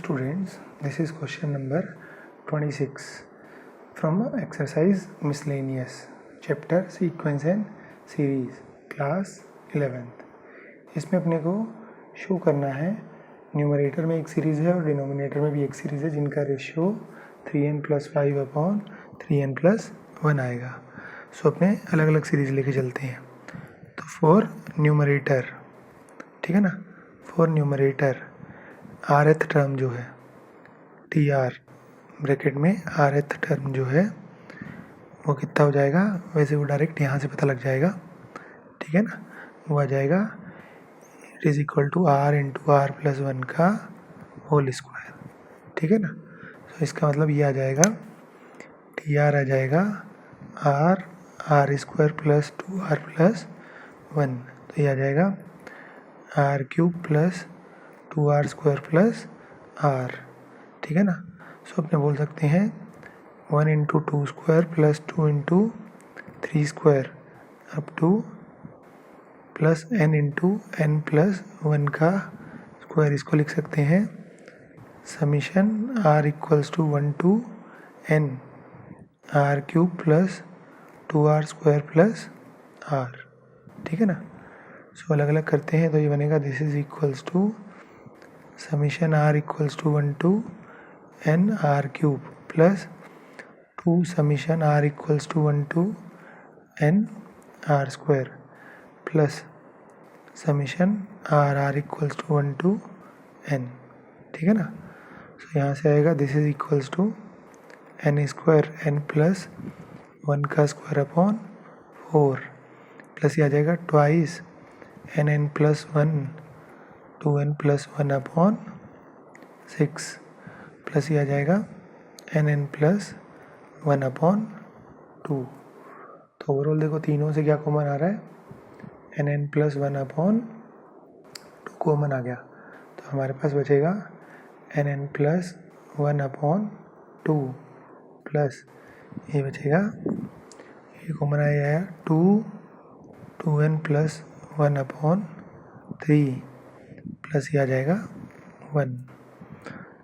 students, this is question number 26 from exercise miscellaneous chapter sequence and series class 11th। इसमें अपने को show करना है न्यूमरेटर में एक सीरीज़ है और डिनोमिनेटर में भी एक सीरीज़ है जिनका रेशियो 3n+5/3n+1 आएगा। सो अपने अलग अलग सीरीज़ लेके चलते हैं। तो फॉर न्यूमरेटर, ठीक है ना, फॉर न्यूमरेटर rth टर्म जो है tr ब्रैकेट में rth टर्म जो है वो कितना हो जाएगा, वैसे वो डायरेक्ट यहाँ से पता लग जाएगा, ठीक है ना। वो आ जाएगा it is equal to r into r+1 का होल स्क्वायर, ठीक है ना। तो इसका मतलब ये आ जाएगा tr आ जाएगा r² प्लस 2r+1, तो ये आ जाएगा r³ plus 2r² plus r, ठीक है ना। सो अपने बोल सकते हैं 1 into 2² plus 2 into 3² up to plus n into n+1 का स्क्वायर। इसको लिख सकते हैं summation r equals to 1 to n r³ plus 2r² plus r, ठीक है ना। सो अलग अलग करते हैं तो ये बनेगा this is equals to summation r equals to 1 to n r³ plus 2 summation r equals to 1 to n r² plus summation r equals to 1 to n, ठीक है ना। सो यहाँ से आएगा this is equals to n² n+1 का square upon 4 plus ये आ जाएगा twice n+1 2n+1 upon 6 plus ये आ जाएगा n+1 अपॉन 2। तो ओवरऑल देखो तीनों से क्या कॉमन आ रहा है, n+1 अपॉन 2 कॉमन आ गया। तो हमारे पास बचेगा n+1 अपॉन 2 प्लस ये बचेगा, ये कॉमन आया 2n+1 अपॉन 3 प्लस ये आ जाएगा 1।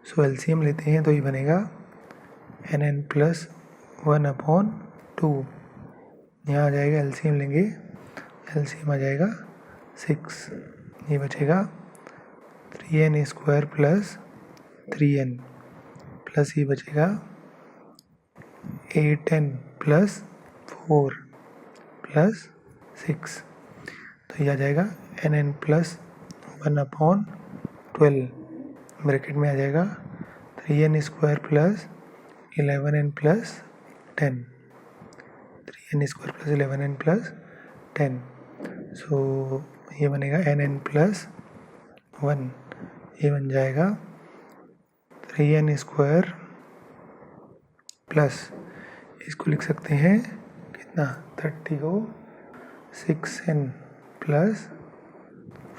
सो एलसीएम लेते हैं तो ये बनेगा n+1 अपॉन 2, यहाँ आ जाएगा एलसीएम लेंगे, एलसीएम आ जाएगा 6, ये बचेगा 3n² प्लस 3n प्लस ये बचेगा 8n प्लस 4 प्लस 6, तो ये आ जाएगा n+1 अपॉन 12 ब्रैकेट में आ जाएगा 3n² plus 11n plus 10, 3n² plus 11n plus 10। सो ये बनेगा nn+1, ये बन जाएगा 3n² प्लस इसको लिख सकते हैं कितना 30 को 6n plus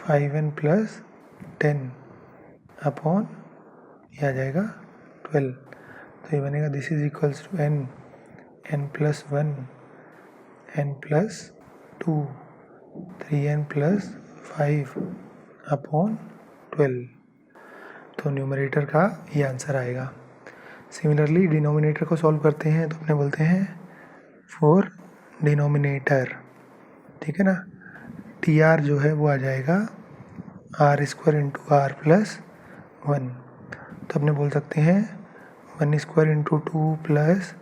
5n plus 10 upon ये आ जाएगा 12। तो ये बनेगा this is equals to n+1 n+2 3n+5 upon 12। तो न्यूमरेटर का ये आंसर आएगा। सिमिलरली डिनोमिनेटर को सॉल्व करते हैं तो अपने बोलते हैं फॉर डिनोमिनेटर, ठीक है ना। tr जो है वो आ जाएगा r² इंटू r+1, तो अपने बोल सकते हैं 1² into 2 plus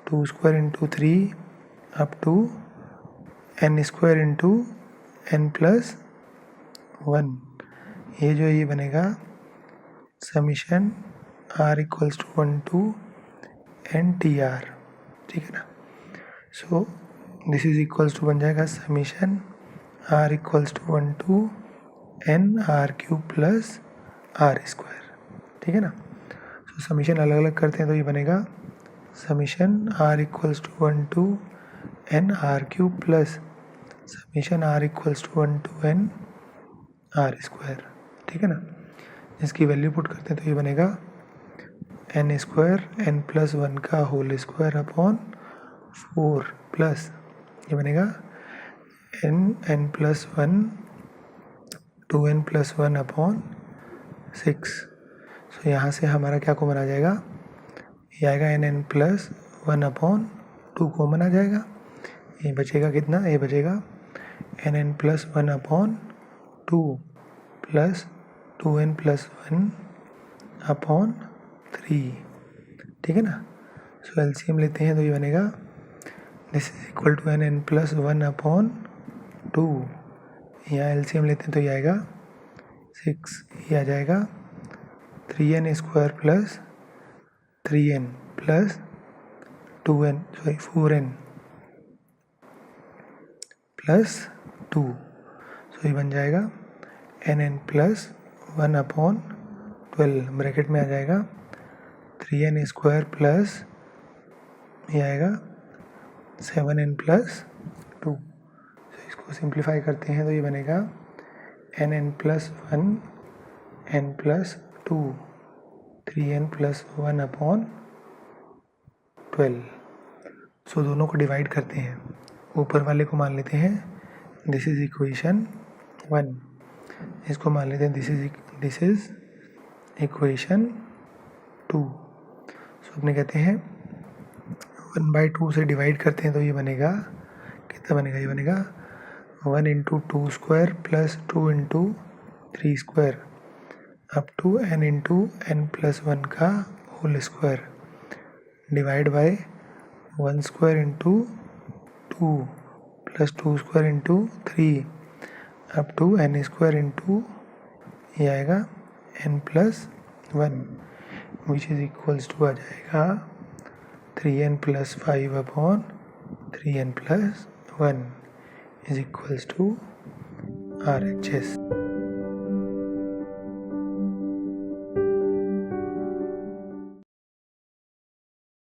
2² into 3 up to n² into n+1। ये जो ये बनेगा summation r equals to 1 to n tr, ठीक है ना। So this is equals to बन जाएगा summation r equals to 1 to n r³ plus r², ठीक है ना। सो समीशन अलग अलग करते हैं तो ये बनेगा summation r equals to 1 to n r³ plus summation r equals to 1 to n r², ठीक है ना। इसकी वैल्यू पुट करते हैं तो ये बनेगा n² n+1 का होल स्क्वायर अपॉन 4 प्लस ये बनेगा n+1 2n+1 अपॉन 6। सो यहाँ से हमारा क्या कॉमन आ जाएगा, ये आएगा NN प्लस 1/2 कॉमन आ जाएगा। ये बचेगा कितना, ये बचेगा NN plus 1/2 plus 2N plus 1/3, ठीक है ना। सो LCM लेते हैं तो ये बनेगा this is equal to NN plus 1/2। यहाँ LCM लेते हैं तो ये आएगा 6, ये आ जाएगा 3N square plus 3N plus 4N plus 2। सो ये बन जाएगा NN प्लस 1/12, ब्रैकेट में आ जाएगा 3N स्क्वायर प्लस ये आएगा 7N प्लस 2। तो इसको सिंप्लीफाई करते हैं तो ये बनेगा NN plus 1 N plus 2 3N plus 1/12। सो दोनों को डिवाइड करते हैं, ऊपर वाले को मान लेते हैं दिस इज इक्वेशन 1, इसको मान लेते हैं दिस इज इक्वेशन 2। सो अपने कहते हैं 1/2 से डिवाइड करते हैं तो ये बनेगा कितना बनेगा, ये बनेगा 1 into 2 square plus 2 into 3 square up to n into n plus 1 का whole square divide by 1 square into 2 plus 2 square into 3 up to n square into ये आएगा n plus 1 which is equals to आ जाएगा 3n plus 5/3n plus 1 is equals to RHS।